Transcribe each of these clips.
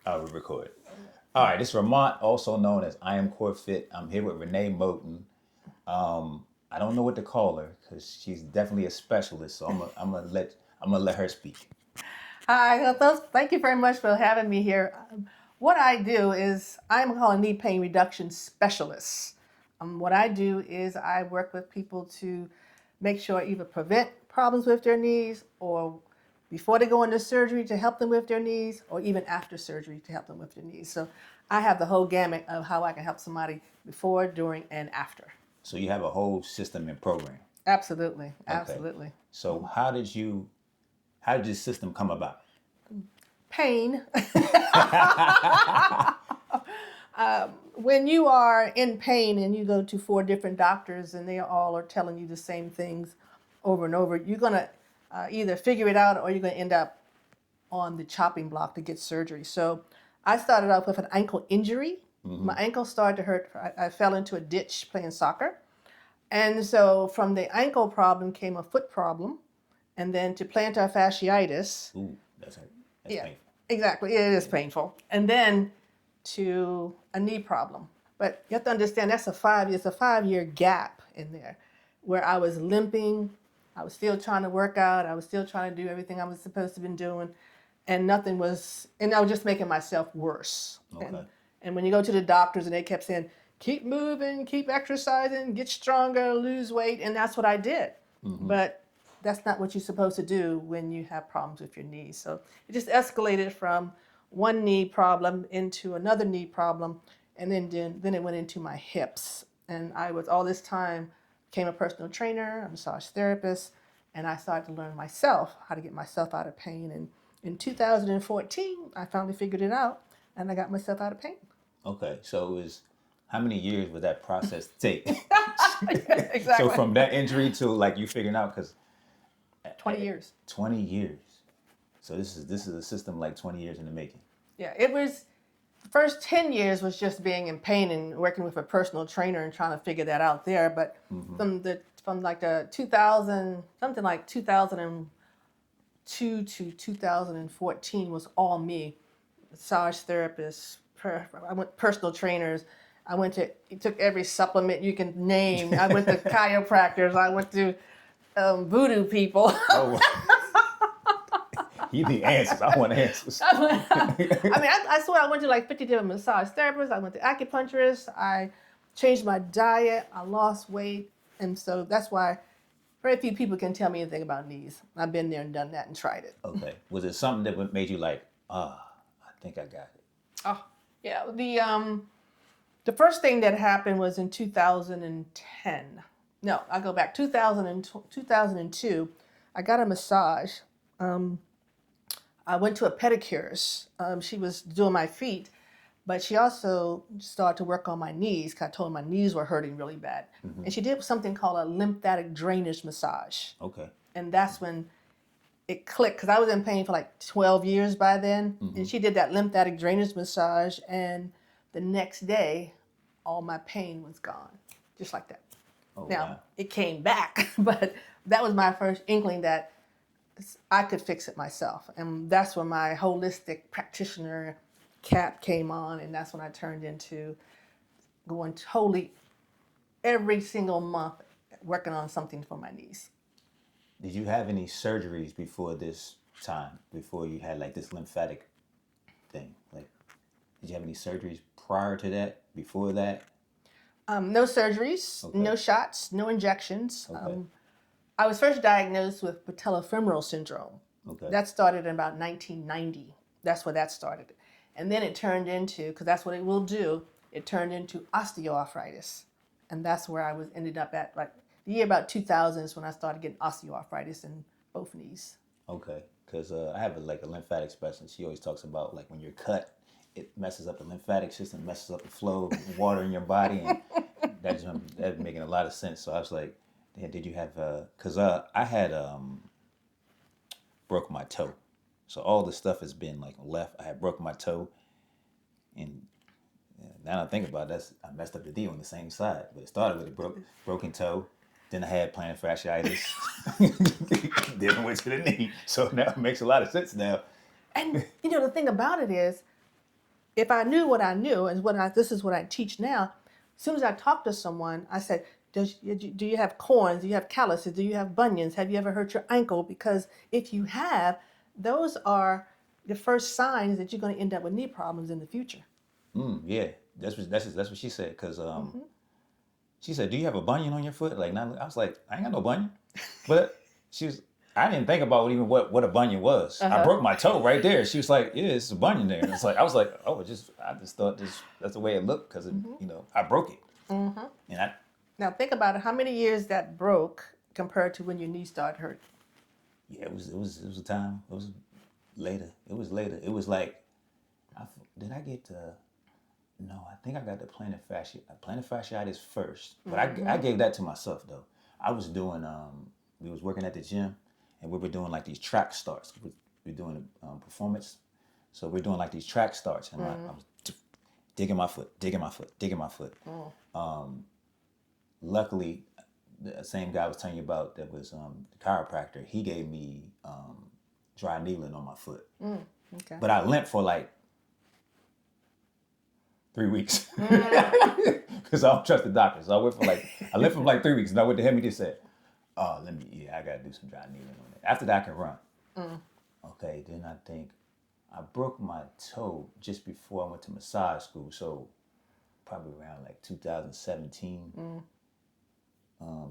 I will record. All right, this is Ramont, also known as Iamcorefit. I'm here with Renee Moten. I don't know what to call her because she's definitely a specialist. So I'm gonna let her speak. Hi, thank you very much for having me here. What I do is I'm called a knee pain reduction specialist. What I do is I work with people to make sure either prevent problems with their knees or before they go into surgery to help them with their knees or even after surgery to help them with their knees. So I have the whole gamut of how I can help somebody before, during, and after. So you have a whole system and program. Absolutely, Okay. absolutely. So how did this system come about? Pain. When you are in pain and you go to 4 different doctors and they all are telling you the same things over and over, you're going to either figure it out or you're going to end up on the chopping block to get surgery. So I started off with an ankle injury. My ankle started to hurt. I fell into a ditch playing soccer. And so from the ankle problem came a foot problem. And then to plantar fasciitis. Ooh, that's Yeah, painful. exactly. It is painful. And then to a knee problem. But you have to understand that's it's a 5 year gap in there where I was limping. I was still trying to work out. I was still trying to do everything I was supposed to have been doing. And I was just making myself worse. Okay. And when you go to the doctors and they kept saying, keep moving, keep exercising, get stronger, lose weight. And that's what I did. But that's not what you're supposed to do when you have problems with your knees. So it just escalated from one knee problem into another knee problem, and then it went into my hips. And I was all this time became a personal trainer, a massage therapist, and I started to learn myself how to get myself out of pain. And in 2014, I finally figured it out, and I got myself out of pain. Okay. So it was how many years would that process take? So Exactly. from that injury to like you figuring out because 20 years. 20 years. So this is a system like 20 years in the making. Yeah, it was the first 10 years was just being in pain and working with a personal trainer and trying to figure that out there. But from like the 2000, something like 2002 to 2014 was all me. Massage therapists, I went personal trainers. I went to took every supplement you can name. I went to chiropractors. I went to voodoo people. Oh, you need answers. I want answers. I swear I went to like 50 different massage therapists. I went to acupuncturists. I changed my diet. I lost weight. And so that's why very few people can tell me anything about knees. I've been there and done that and tried it. Okay. Was it something that made you like, I think I got it? Oh, yeah. The first thing that happened was in 2010. No, I go back 2002. I got a massage. I went to a pedicurist. She was doing my feet, but she also started to work on my knees because I told her my knees were hurting really bad. And she did something called a lymphatic drainage massage. Okay. And that's when it clicked because I was in pain for like 12 years by then. And she did that lymphatic drainage massage. And the next day, all my pain was gone, just like that. Oh, Now, wow. it came back, but that was my first inkling that I could fix it myself. And that's when my holistic practitioner cap came on, and that's when I turned into going totally every single month working on something for my knees. Did you have any surgeries before this time? Before you had like this lymphatic thing? Like, did you have any surgeries prior to that? Before that? No surgeries, Okay. no shots, no injections. Okay. I was first diagnosed with patellofemoral syndrome. Okay. That started in about 1990. That's where that started. And then it turned into, because that's what it will do, it turned into osteoarthritis. And that's where I ended up at, like, the year about 2000 is when I started getting osteoarthritis in both knees. Okay. Because I have a lymphatic specialist. She always talks about like when you're cut, it messes up the lymphatic system, messes up the flow of water in your body, and that's making a lot of sense. So I was like, yeah, did you have? Because I had broke my toe, so all the stuff has been like left. I had broken my toe, and now I think about it, I messed up the D on the same side. But it started with a broken toe. Then I had plantar fasciitis. Then I went to the knee. So now it makes a lot of sense now. And, the thing about it is, if I knew what I knew, and this is what I teach now, as soon as I talk to someone, I said, do you have corns? Do you have calluses? Do you have bunions? Have you ever hurt your ankle? Because if you have, those are the first signs that you're going to end up with knee problems in the future. Yeah, that's what she said. Cause she said, "Do you have a bunion on your foot?" Like, now I was like, "I ain't got no bunion," but I didn't think about even what a bunion was. I broke my toe right there. She was like, "Yeah, it's a bunion there." And it's like I was like, "Oh, I just thought that's the way it looked because I broke it." And Now think about it. How many years that broke compared to when your knee started hurting? yeah, it was a time. It was later. It was later. It was like, did I get no, I think I got the plantar fasciitis first, but I gave that to myself though. I was doing we was working at the gym, and we were doing like these track starts. We're doing performance, so we're doing like these track starts, and I was digging my foot, digging my foot, digging my foot. Luckily, the same guy I was telling you about that was the chiropractor. He gave me dry needling on my foot, Okay. but I limped for like 3 weeks because I don't trust the doctor. So I limped for like 3 weeks, and I went to him. He just said, "Oh, I gotta do some dry needling on it. After that, I can run." Okay, then I think I broke my toe just before I went to massage school, so probably around like 2017.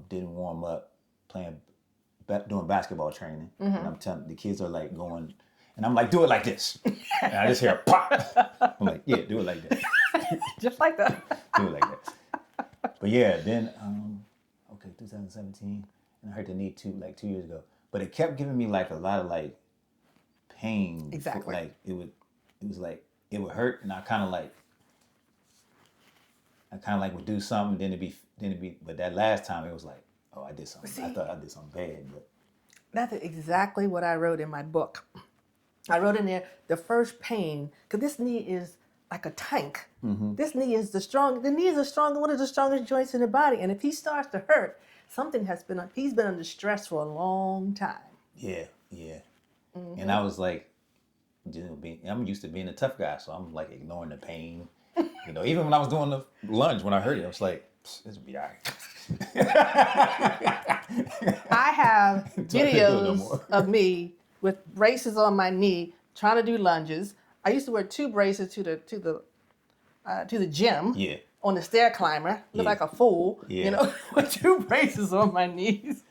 Didn't warm up, doing basketball training, and I'm telling the kids are like going, and I'm like, "Do it like this," and I just hear a pop. I'm like, "Yeah, do it like that." Just like that. Do it like that. But yeah, then 2017, and I hurt the knee 2 years ago. But it kept giving me like a lot of like pain. Exactly. Like it was like it would hurt, and I kind of like would do something, then it'd be. But that last time it was like, oh, I did something. See, I thought I did something bad, but that's exactly what I wrote in my book. I wrote in there the first pain, because this knee is like a tank. This knee is the knee is one of the strongest joints in the body. And if he starts to hurt, he's been under stress for a long time. yeah. And I was like, I'm used to being a tough guy, so I'm like ignoring the pain. Even when I was doing the lunge, when I heard it, I was like, this will be all right. I have videos of me with braces on my knee trying to do lunges. I used to wear 2 braces to the gym. Yeah. On the stair climber, look like a fool, with 2 braces on my knees.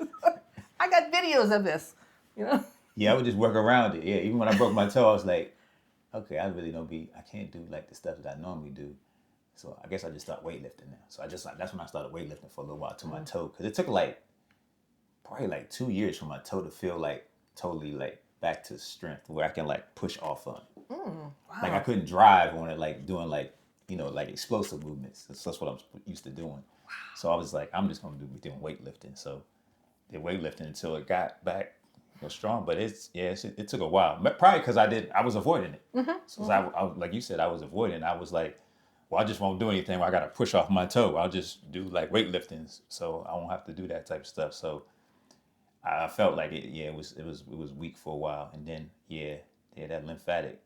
I got videos of this, Yeah, I would just work around it. Yeah, even when I broke my toe, I was like, okay, I can't do like the stuff that I normally do. So I guess I just started weightlifting now. So that's when I started weightlifting for a little while to my toe. Because it took probably like 2 years for my toe to feel like totally like back to strength where I can like push off on it. Wow. Like I couldn't drive on it, like doing like, like explosive movements. That's what I'm used to doing. Wow. So I was like, I'm just going to be doing weightlifting. So did weightlifting until it got back strong. But it took a while. Probably because I was avoiding it. So I, like you said, I was avoiding. I was like, well, I just won't do anything where I got to push off my toe. I'll just do like weightlifting, so I won't have to do that type of stuff. So I felt like it was weak for a while, and then that lymphatic,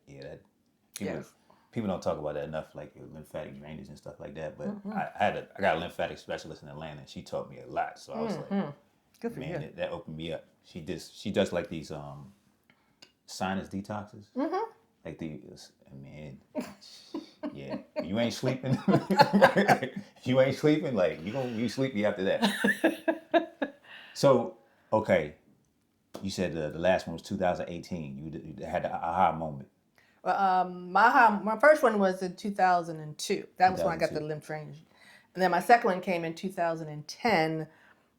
people don't talk about that enough, like your lymphatic drainage and stuff like that. But I got a lymphatic specialist in Atlanta, and she taught me a lot. So I was like, good for you. That opened me up. She does like these sinus detoxes. Like yeah, you ain't sleeping. You ain't sleeping. Like you sleepy after that. So okay, you said the last one was 2018. You had the aha moment. Well, my first one was in 2002. That was when I got the lymph drainage, and then my second one came in 2010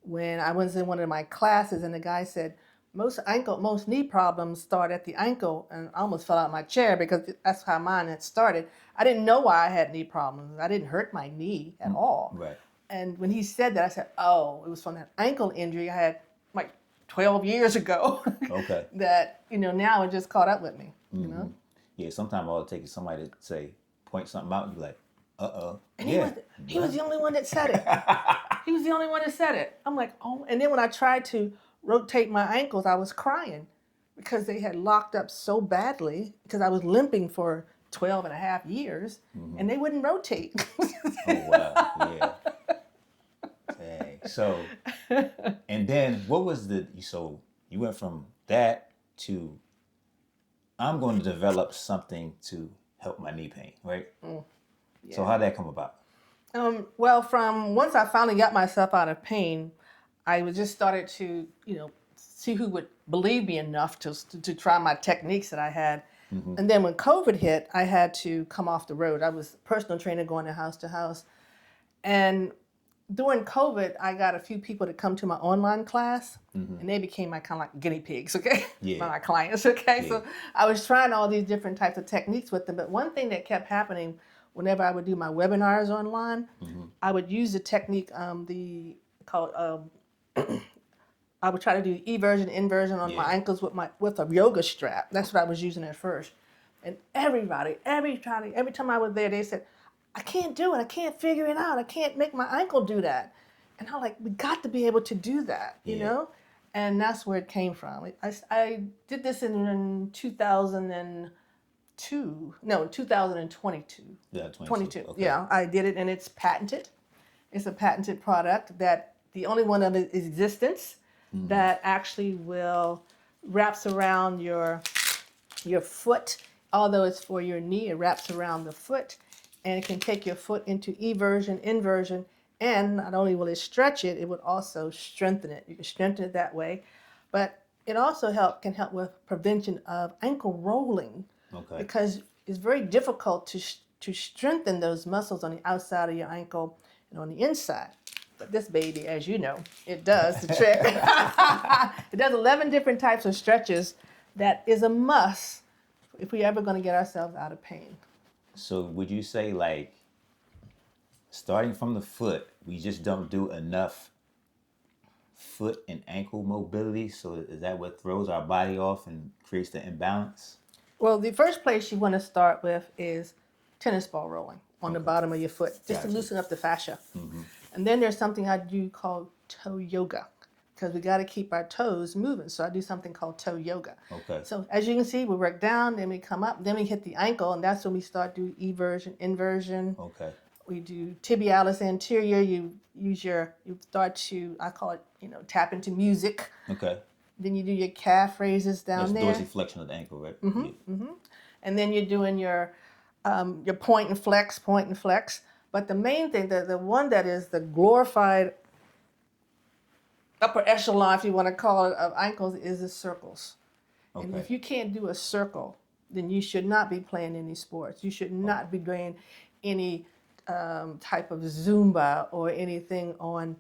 when I was in one of my classes, and the guy said, most knee problems start at the ankle, and I almost fell out of my chair because that's how mine had started. I didn't know why I had knee problems. I didn't hurt my knee at all. Right. And when he said that, I said, oh, it was from that ankle injury I had like 12 years ago. Okay. That, now it just caught up with me, Yeah, sometimes all it takes is somebody to point something out and be like, uh-oh. And he was the only one that said it. He was the only one that said it. I'm like, oh. And then when I tried to rotate my ankles, I was crying because they had locked up so badly because I was limping for 12 and a half years, and they wouldn't rotate. Oh wow, yeah. Dang. So, and then what was so you went from that to I'm going to develop something to help my knee pain, right? Yeah. So how'd that come about? Well, from once I finally got myself out of pain, I was just started to, see who would believe me enough to try my techniques that I had. And then when COVID hit, I had to come off the road. I was a personal trainer going to house. And during COVID, I got a few people to come to my online class, and they became my kind of like guinea pigs, okay? Yeah. My clients, okay? Yeah. So I was trying all these different types of techniques with them. But one thing that kept happening whenever I would do my webinars online, I would use the technique, I would try to do eversion, inversion on my ankles with a yoga strap. That's what I was using at first. And every time I was there, they said, I can't do it. I can't figure it out. I can't make my ankle do that. And I'm like, we got to be able to do that, you know? And that's where it came from. I did this in 2022. Yeah, 22. Okay. Yeah, I did it, and it's patented. It's a patented product that the only one of its existence that actually wraps around your foot. Although it's for your knee, it wraps around the foot, and it can take your foot into eversion, inversion, and not only will it stretch it, it would also strengthen it. You can strengthen it that way, but it also can help with prevention of ankle rolling. Okay. Because it's very difficult to strengthen those muscles on the outside of your ankle and on the inside. But this baby, as you know, it does the trick. It does 11 different types of stretches that is a must if we're ever going to get ourselves out of pain. So would you say, like, starting from the foot, we just don't do enough foot and ankle mobility? So is that what throws our body off and creates the imbalance? Well, the first place you want to start with is tennis ball rolling on the bottom of your foot, just to loosen up the fascia. And then there's something I do called toe yoga, because we got to keep our toes moving. So I do something called toe yoga. Okay. So as you can see, we work down, then we come up, then we hit the ankle, and that's when we start doing eversion, inversion. Okay. We do tibialis anterior. You start to, I call it, tap into music. Okay. Then you do your calf raises down there. That's dorsiflexion of the ankle, right? And then you're doing your point and flex. But the main thing, the one that is the glorified upper echelon, if you want to call it, of ankles is the circles. Okay. And if you can't do a circle, then you should not be playing any sports. You should not be doing any type of Zumba or anything on,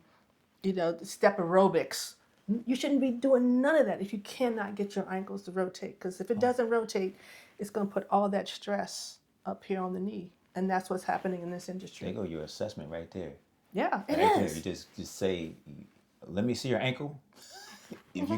step aerobics. You shouldn't be doing none of that if you cannot get your ankles to rotate. Because if it doesn't rotate, it's going to put all that stress up here on the knee. And that's what's happening in this industry. There go your assessment right there. Yeah, it right is. There. You just say, let me see your ankle. If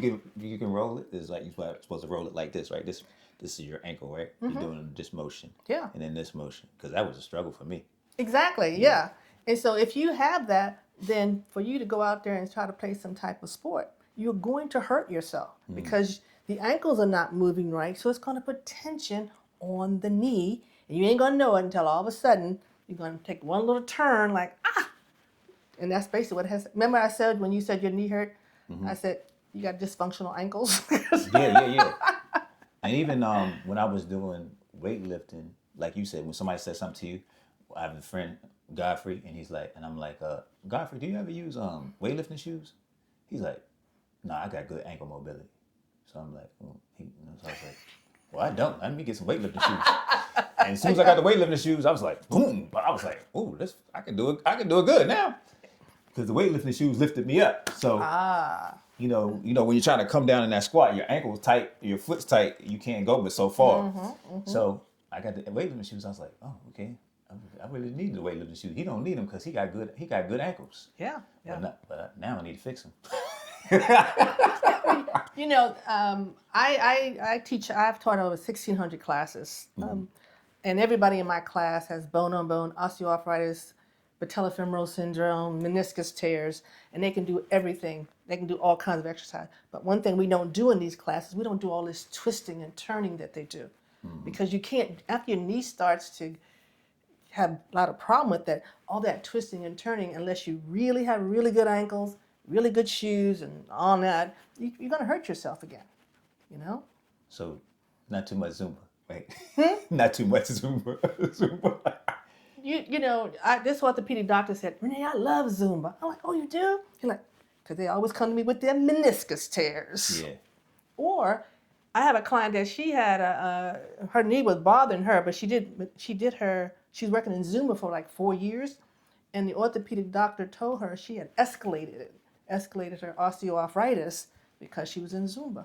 you can roll it, it's like you're supposed to roll it like this, right? This is your ankle, right? You're doing this motion. Yeah. And then this motion. Because that was a struggle for me. Exactly, yeah. And so if you have that, then for you to go out there and try to play some type of sport, you're going to hurt yourself because the ankles are not moving right. So it's going to put tension on the knee. And you ain't going to know it until all of a sudden you're going to take one little turn like, ah! And that's basically what it has. Remember I said when you said your knee hurt, I said, you got dysfunctional ankles? Yeah. And even when I was doing weightlifting, like you said, when somebody said something to you, I have a friend, Godfrey, and I'm like, Godfrey, do you ever use weightlifting shoes? He's like, no, I got good ankle mobility. So I'm like, so I was like, well, I don't. Let me get some weightlifting shoes. And as soon as I got the weightlifting shoes, I was like, boom. I was like, ooh, I can do it. I can do it good now. Because the weightlifting shoes lifted me up. So, when you're trying to come down in that squat, your ankle's tight, your foot's tight, you can't go but so far. So I got the weightlifting shoes. I was like, oh, okay. I really need the weightlifting shoes. He don't need them because he got good ankles. Yeah. But now I need to fix them. I teach. I've taught over 1,600 classes, and everybody in my class has bone-on-bone osteoarthritis, patellofemoral syndrome, meniscus tears, and they can do everything. They can do all kinds of exercise. But one thing we don't do in these classes, we don't do all this twisting and turning that they do. because you can't, after your knee starts to have a lot of problem with that, all that twisting and turning, unless you really have really good ankles, really good shoes, and all that, you're going to hurt yourself again, you know? So, not too much Zumba, right? Not too much Zumba. Zumba. This orthopedic doctor said, Renee, I love Zumba. I'm like, oh, you do? He's like, because they always come to me with their meniscus tears. Yeah. Or I have a client that she had her knee was bothering her, but she was working in Zumba for like 4 years, and the orthopedic doctor told her she had escalated her osteoarthritis because she was in Zumba.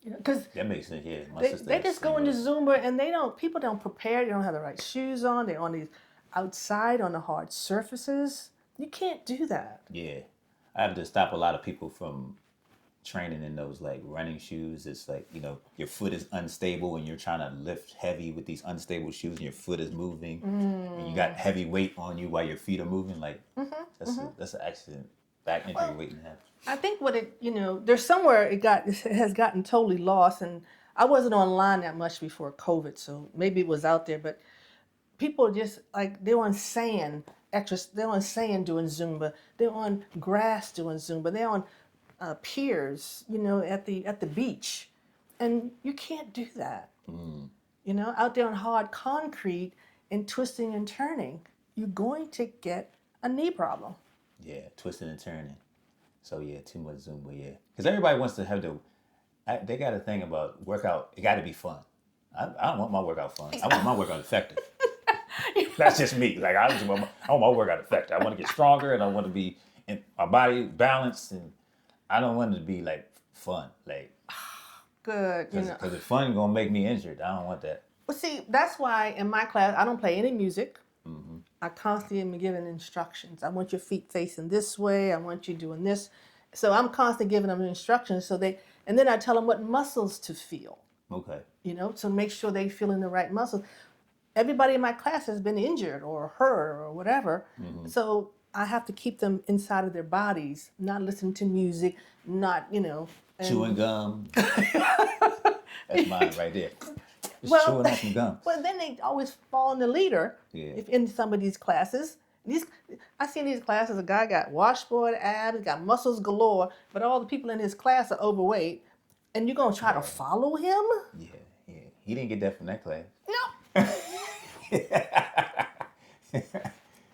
Because That makes sense, yeah. My they, sister they has just go into similar- Zumba and people don't prepare. They don't have the right shoes on. They're on these outside on the hard surfaces. You can't do that. Yeah. I have to stop a lot of people from training in those like running shoes. It's like, your foot is unstable and you're trying to lift heavy with these unstable shoes and your foot is moving and you got heavy weight on you while your feet are moving. Like that's an accident. Back injury waiting to happen. I think there's somewhere it has gotten totally lost, and I wasn't online that much before COVID, so maybe it was out there, but people just like they're on sand they're on sand doing Zumba, they're on grass doing Zumba, they're on piers, at the beach, and you can't do that. Out there on hard concrete and twisting and turning, you're going to get a knee problem. Yeah, twisting and turning. So yeah, too much Zumba, yeah. Because everybody wants to have they got a thing about workout, it got to be fun. I don't want my workout fun. I want my workout effective. That's just me. Like I want my workout effective. I want to get stronger and I want to be in my body balanced, and I don't want it to be like fun. Like good, because if fun gonna make me injured, I don't want that. Well, see, that's why in my class I don't play any music. I constantly am giving instructions. I want your feet facing this way. I want you doing this. So I'm constantly giving them instructions. And then I tell them what muscles to feel. Okay. To make sure they feel in the right muscles. Everybody in my class has been injured or hurt or whatever. So I have to keep them inside of their bodies, not listening to music, not, Chewing gum. That's mine right there. Just chewing on some gum. Well, then they always fall in the leader. Yeah. If in some of these classes. I see in these classes, a guy got washboard abs, got muscles galore, but all the people in his class are overweight, and you're gonna try to follow him? Yeah. He didn't get that from that class. No.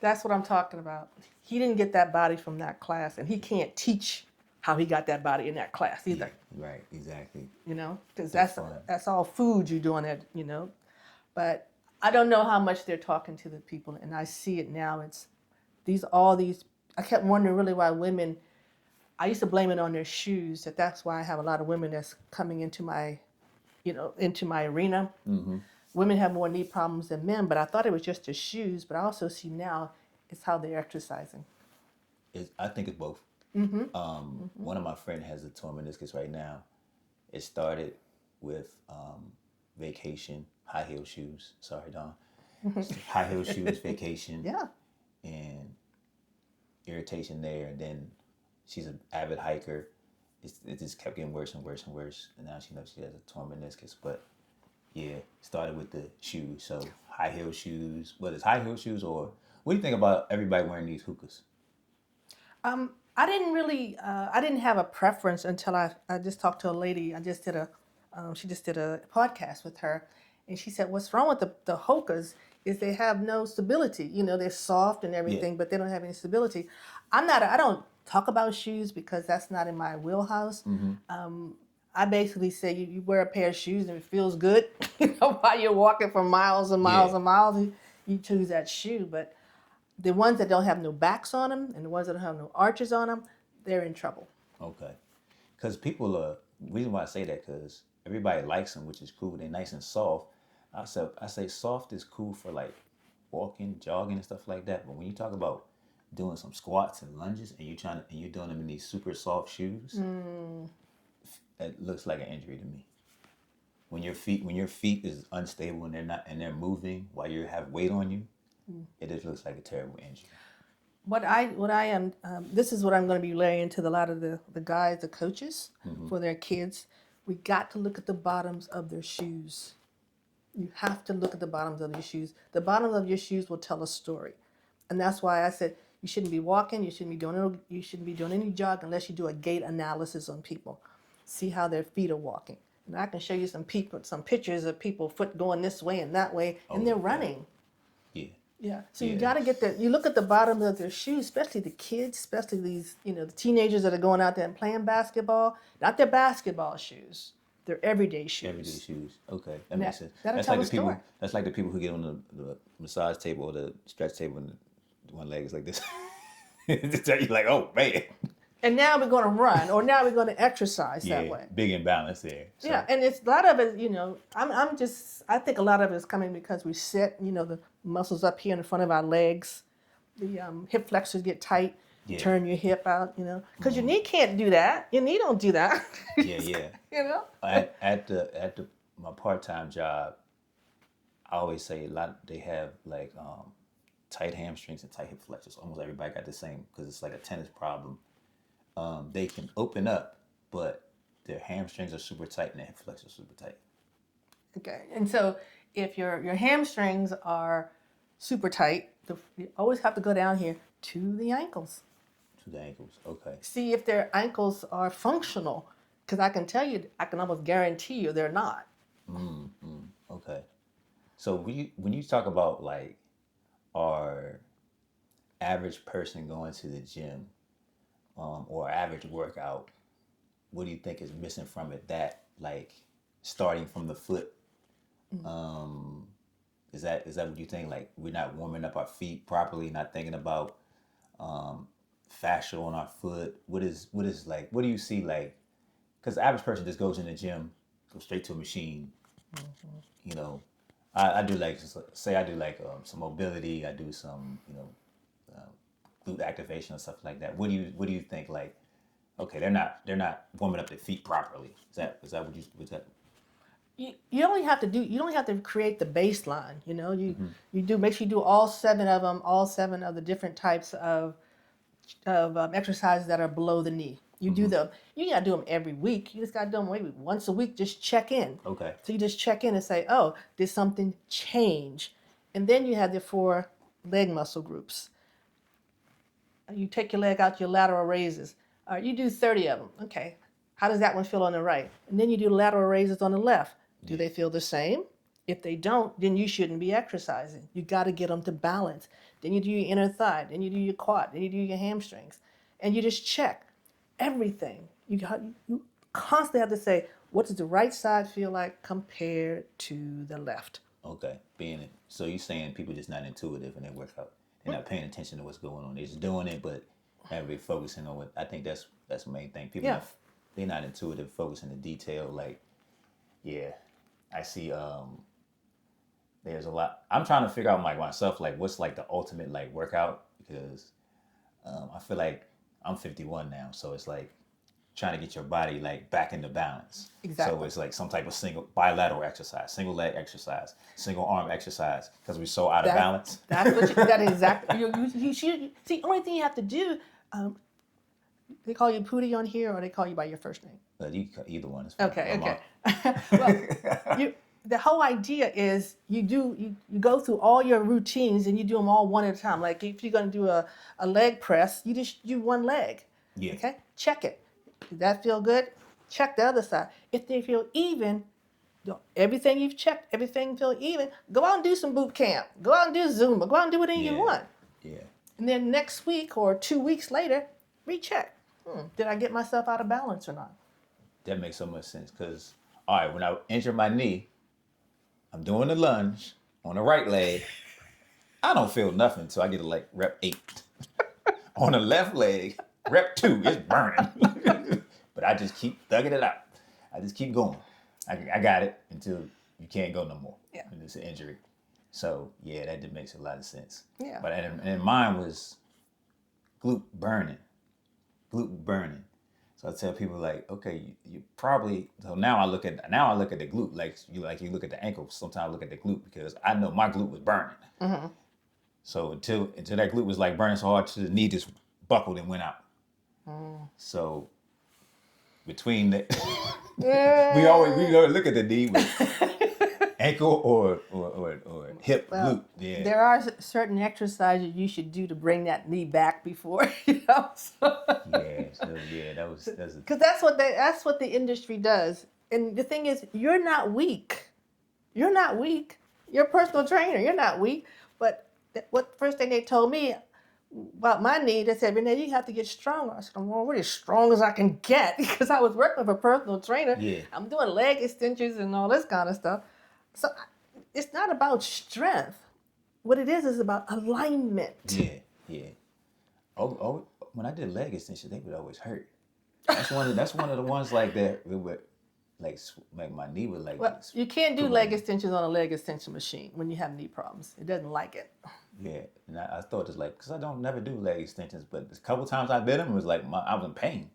That's what I'm talking about. He didn't get that body from that class, and he can't teach how he got that body in that class either. Yeah, right, exactly. Because that's all food you're doing it, But I don't know how much they're talking to the people, and I see it now. It's all these. I kept wondering really why women. I used to blame it on their shoes. That's why I have a lot of women that's coming into my arena. Women have more knee problems than men, but I thought it was just their shoes. But I also see now it's how they're exercising. I think it's both. One of my friends has a torn meniscus right now. It started with vacation, high heel shoes. Sorry, Dawn. High heel shoes, vacation. Yeah. And irritation there. And then she's an avid hiker. It just kept getting worse and worse and worse. And now she knows she has a torn meniscus. But yeah, started with the shoes. So high heel shoes. What is high heel shoes, or what do you think about everybody wearing these hookahs? I didn't have a preference until I just talked to a lady. She just did a podcast with her, and she said, what's wrong with the hokas is they have no stability. They're soft and everything, but they don't have any stability. I don't talk about shoes because that's not in my wheelhouse. I basically say you wear a pair of shoes and it feels good, while you're walking for miles and miles and miles, you choose that shoe. But the ones that don't have no backs on them and the ones that don't have no arches on them, they're in trouble. Okay. Because reason why I say that, because everybody likes them, which is cool. They're nice and soft. I say soft is cool for like walking, jogging and stuff like that. But when you talk about doing some squats and lunges and you're doing them in these super soft shoes, it looks like an injury to me. When your feet is unstable and they're moving while you have weight on you, it just looks like a terrible injury. What I am, this is what I'm going to be laying into a lot of the guys, the coaches for their kids. We got to look at the bottoms of their shoes. You have to look at the bottoms of your shoes. The bottoms of your shoes will tell a story. And that's why I said you shouldn't be walking, you shouldn't be doing any jog unless you do a gait analysis on people. See how their feet are walking. And I can show you some pictures of people foot going this way and that way, and they're running. Yeah. Yeah. So you got to get that. You look at the bottom of their shoes, especially the kids, especially these, the teenagers that are going out there and playing basketball. Not their basketball shoes, their everyday shoes. Everyday shoes. Okay, that makes sense. That'll That's tell like a the people. story. That's like the people who get on the massage table or the stretch table and one leg is like this. You're like, oh man. And now we're going to run, or now we're going to exercise that way. Big imbalance there. So. Yeah, and it's a lot of it. I think a lot of it is coming because we sit. The muscles up here in the front of our legs, the hip flexors get tight. Yeah. Turn your hip out. Because your knee can't do that. Your knee don't do that. Yeah. At my part-time job, I always say they have like tight hamstrings and tight hip flexors. Almost everybody got the same because it's like a tennis problem. They can open up, but their hamstrings are super tight and their hip flexors are super tight. Okay, and so if your hamstrings are super tight, you always have to go down here to the ankles. To the ankles, okay. See if their ankles are functional, because I can tell you, I can almost guarantee you they're not. Okay. So when you talk about like our average person going to the gym, or average workout, what do you think is missing from it? That like starting from the foot, is that what you think? Like we're not warming up our feet properly, not thinking about fascia on our foot. What is like? What do you see like? Because the average person just goes in the gym, goes straight to a machine. I do like say I do like some mobility. I do some glute activation and stuff like that. What do you think? Like, okay, they're not warming up their feet properly. Is that what you was that? You only have to do. You don't have to create the baseline. You do make sure you do all 7 of them, all 7 of the different types of exercises that are below the knee. You do them. You got to do them every week. You just got to do them maybe once a week. Just check in. Okay. So you just check in and say, oh, did something change? And then you have the 4 leg muscle groups. You take your leg out, your lateral raises. All right, you do 30 of them. Okay. How does that one feel on the right? And then you do lateral raises on the left. Do they feel the same? If they don't, then you shouldn't be exercising. You got to get them to balance. Then you do your inner thigh. Then you do your quad. Then you do your hamstrings. And you just check everything. You constantly have to say, what does the right side feel like compared to the left? Okay. So you're saying people just not intuitive in their workout. They're not paying attention to what's going on. They're just doing it, but not really focusing on what. I think that's the main thing. People, they're not intuitive, focusing the detail. Like, yeah, I see. There's a lot. I'm trying to figure out like myself, like what's like the ultimate like workout, because I feel like I'm 51 now, so it's like trying to get your body like back into balance. Exactly. So it's like some type of bilateral exercise, single leg exercise, single arm exercise, because we're so out of balance. That's what that exactly. You should see. Only thing you have to do. They call you Pootie on here, or they call you by your first name. Either one is fine. Okay. Well, the whole idea is you go through all your routines and you do them all one at a time. Like if you're going to do a leg press, you just do one leg. Yeah. Okay. Check it. Did that feel good? Check the other side. If they feel even, everything you've checked, everything feel even, go out and do some boot camp. Go out and do Zumba. Go out and do whatever you want. Yeah. And then next week or 2 weeks later, recheck. Did I get myself out of balance or not? That makes so much sense because, all right, when I injure my knee, I'm doing the lunge on the right leg. I don't feel nothing until I get to like rep 8. On the left leg, rep 2, it's burning. But I just keep thugging it out. I just keep going. I got it until you can't go no more. Yeah. And it's an injury. So, yeah, that makes a lot of sense. Yeah. But and mine was glute burning. So I tell people like, okay, you probably. So now I look at the glute like you look at the ankle. Sometimes I look at the glute because I know my glute was burning. Mm-hmm. So until that glute was like burning so hard, to the knee just buckled and went out. So between the. Yeah. we always look at the knee with ankle or hip glute. Yeah. There are certain exercises you should do to bring that knee back before, you know. Yeah. So yeah, that's. Because that's what the industry does. And the thing is, you're not weak. You're not weak. You're a personal trainer. You're not weak. But what first thing they told me about my knee, they said, Renee, you have to get stronger. I said, I'm already as strong as I can get because I was working with a personal trainer. Yeah. I'm doing leg extensions and all this kind of stuff. So it's not about strength. What it is about alignment. Yeah. Yeah. Oh, when I did leg extension, they would always hurt. That's one of the ones like that. It would like my knee would like. Well, you can't do leg extensions on a leg extension machine when you have knee problems. It doesn't like it. Yeah, and I thought it's like because I don't never do leg extensions, but a couple times I did them, it was like I was in pain.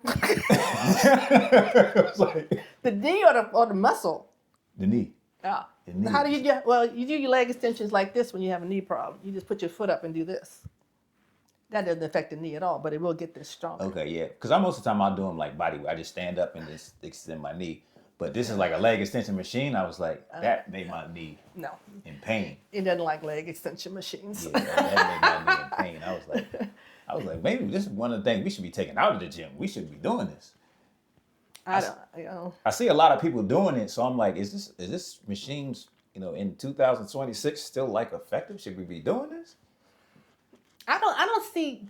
It was like the knee or the muscle. The knee. Yeah. The knee. How do you do? Well, you do your leg extensions like this when you have a knee problem. You just put your foot up and do this. That doesn't affect the knee at all, but it will get this stronger. Okay, yeah. Because most of the time I'll do them like body. I just stand up and just extend my knee. But this is like a leg extension machine. I was like, that made my knee in pain. It doesn't like leg extension machines. Yeah, that made my knee in pain. I was like, maybe this is one of the things we should be taking out of the gym. We should be doing this. I see a lot of people doing it, so I'm like, is this machines, in 2026 still like effective? Should we be doing this? I don't see.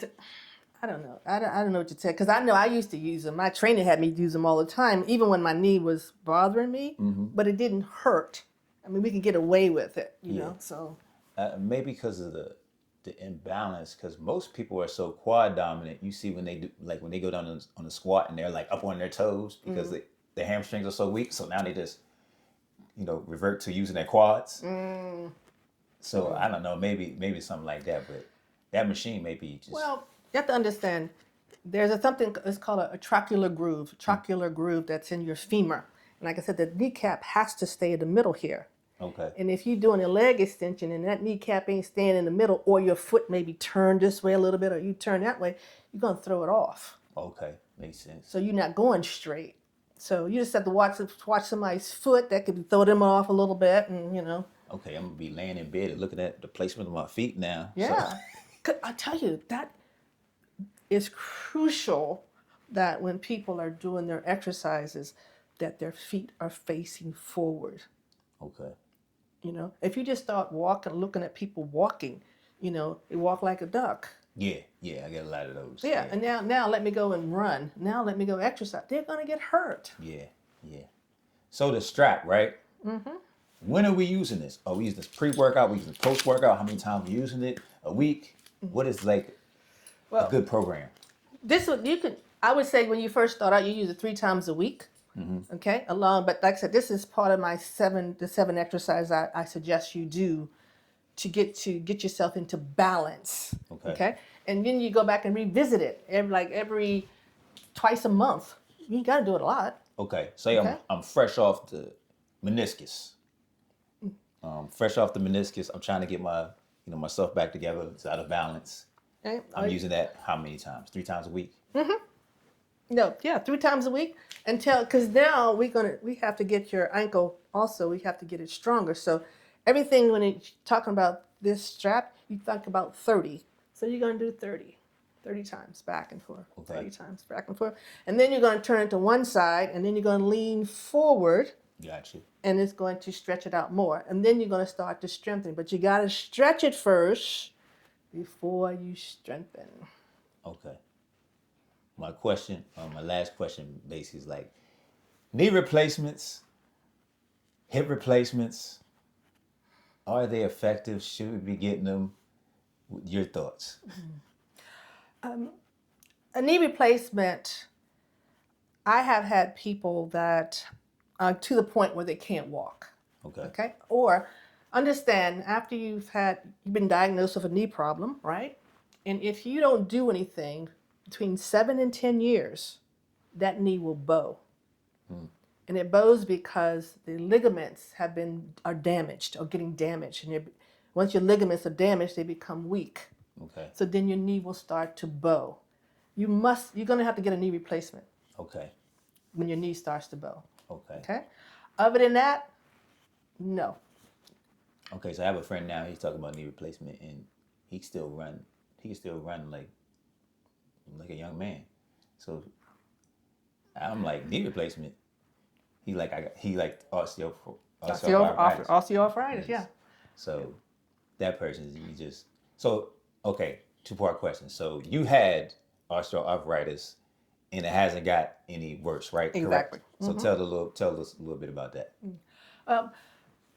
I don't know. I don't know what to tell. Because I know I used to use them. My trainer had me use them all the time, even when my knee was bothering me. Mm-hmm. But it didn't hurt. I mean, we could get away with it, you know. So maybe because of the imbalance. Because most people are so quad dominant. You see when they do, like when they go down on the squat and they're like up on their toes because their hamstrings are so weak. So now they just revert to using their quads. So I don't know. Maybe something like that. But that machine may be just. Well, you have to understand, there's something, it's called a trochlear groove that's in your femur. And like I said, the kneecap has to stay in the middle here. Okay. And if you're doing a leg extension and that kneecap ain't staying in the middle, or your foot may be turned this way a little bit, or you turn that way, you're going to throw it off. Okay, makes sense. So you're not going straight. So you just have to watch somebody's foot. That could throw them off a little bit, and Okay, I'm going to be laying in bed and looking at the placement of my feet now. Yeah. So. I tell you, that is crucial that when people are doing their exercises, that their feet are facing forward. Okay. If you just start walking, looking at people walking, they walk like a duck. Yeah, I get a lot of those. Yeah, and now let me go and run. Now let me go exercise. They're going to get hurt. Yeah. So the strap, right? Mm-hmm. When are we using this? Are we using this pre-workout? We using this post-workout? How many times are we using it? A week? What is a good program? I would say when you first start out, you use it 3 times a week. Mm-hmm. Okay, but like I said, this is part of my 7 exercises I suggest you do to get yourself into balance. Okay, and then you go back and revisit it every twice a month. You got to do it a lot. Okay, say I'm fresh off the meniscus. Fresh off the meniscus, I'm trying to get my myself back together. It's out of balance. Okay. I'm using that how many times? 3 times a week? Mm-hmm. No, 3 times a week because now we have to get your ankle also. We have to get it stronger. So everything when you're talking about this strap, you think about 30. So you're going to do 30 times back and forth. Okay. 30 times back and forth, and then you're going to turn it to one side, and then you're going to lean forward. Gotcha. And it's going to stretch it out more, and then you're going to start to strengthen. But you got to stretch it first before you strengthen. Okay. My last question basically is like knee replacements, hip replacements. Are they effective? Should we be getting them? Your thoughts? A knee replacement, I have had people that to the point where they can't walk. Okay. Or understand after you've been diagnosed with a knee problem, right? And if you don't do anything between 7 and 10 years, that knee will bow. And it bows because the ligaments are damaged or getting damaged. And once your ligaments are damaged, they become weak. Okay. So then your knee will start to bow. You're going to have to get a knee replacement. Okay. when your knee starts to bow. Okay. Okay? Other than that, no. Okay. So I have a friend now. He's talking about knee replacement, and he still run. He can still run like a young man. So I'm like knee replacement. He like osteoarthritis. Osteoarthritis, yeah. Yes. So that person you just so okay. 2-part question. So you had osteoarthritis, and it hasn't got any worse, right? Exactly. Correct. So tell us a little bit about that.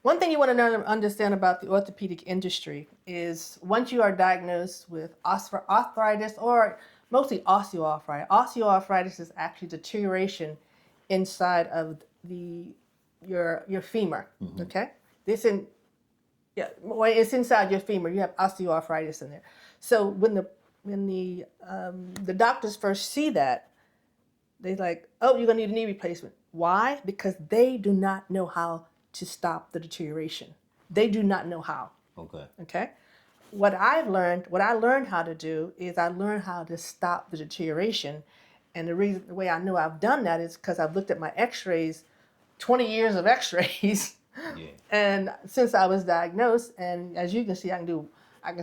One thing you want to understand about the orthopedic industry is once you are diagnosed with arthritis or mostly osteoarthritis is actually deterioration inside of your femur. Okay, well, it's inside your femur. You have osteoarthritis in there. So when the doctors first see that, they're like, oh, you're gonna need a knee replacement. Why? Because they do not know how to stop the deterioration. They do not know how. Okay. Okay? What I learned how to do is I learned how to stop the deterioration. And the way I know I've done that is because I've looked at my x-rays, 20 years of x-rays. Yeah. And since I was diagnosed, and as you can see, I can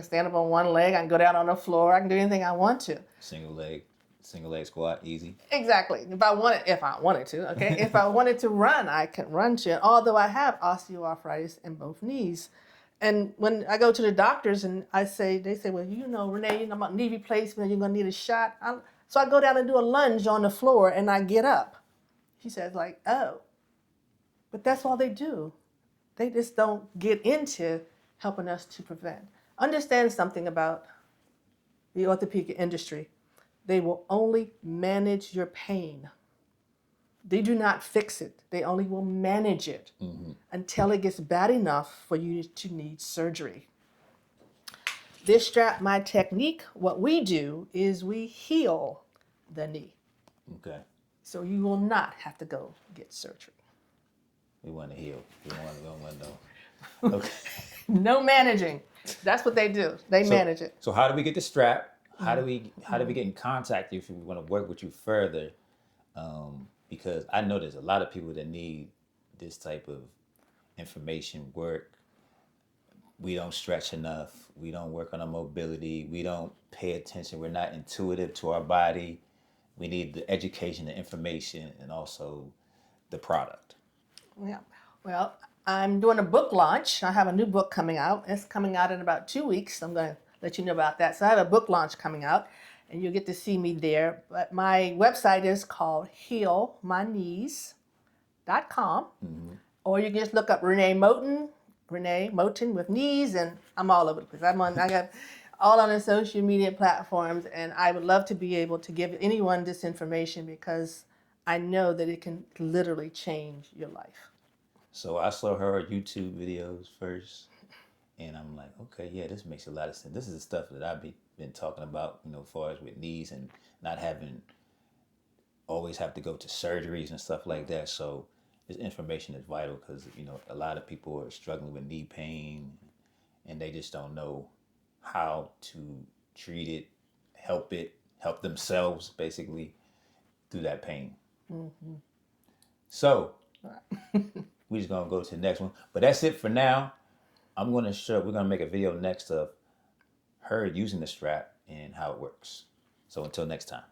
stand up on one leg, I can go down on the floor, I can do anything I want to. Single leg squat, easy. Exactly. If I wanted to, okay. If I wanted to run, I can run to. Although I have osteoarthritis in both knees, and when I go to the doctors and they say, well, Renee, I'm about knee replacement. You're gonna need a shot. So I go down and do a lunge on the floor, and I get up. He says, like, oh, but that's all they do. They just don't get into helping us to prevent. Understand something about the orthopedic industry. They will only manage your pain. They do not fix it. They only will manage it until it gets bad enough for you to need surgery. This strap, my technique, what we do is we heal the knee. Okay. So you will not have to go get surgery. We want to heal. We don't want to go in window. Okay. No managing. That's what they do. They manage it. So how do we get the strap? How do we get in contact if we want to work with you further? Because I know there's a lot of people that need this type of information work. We don't stretch enough. We don't work on our mobility. We don't pay attention. We're not intuitive to our body. We need the education, the information, and also the product. Yeah. Well, I'm doing a book launch. I have a new book coming out. It's coming out in about 2 weeks. I'm going to let you know about that. So I have a book launch coming out, and you'll get to see me there. But my website is called healmyknees.com. Or you can just look up Renee Moten with knees, and I'm all over the place. I got all on the social media platforms, and I would love to be able to give anyone this information because I know that it can literally change your life. So I saw her YouTube videos first, and I'm like, okay, yeah, this makes a lot of sense. This is the stuff that I've been talking about, as far as with knees and not always have to go to surgeries and stuff like that. So this information is vital because, a lot of people are struggling with knee pain, and they just don't know how to treat it, help themselves, basically, through that pain. So we're just gonna go to the next one. But that's it for now. We're gonna make a video next of her using the strap and how it works. So until next time.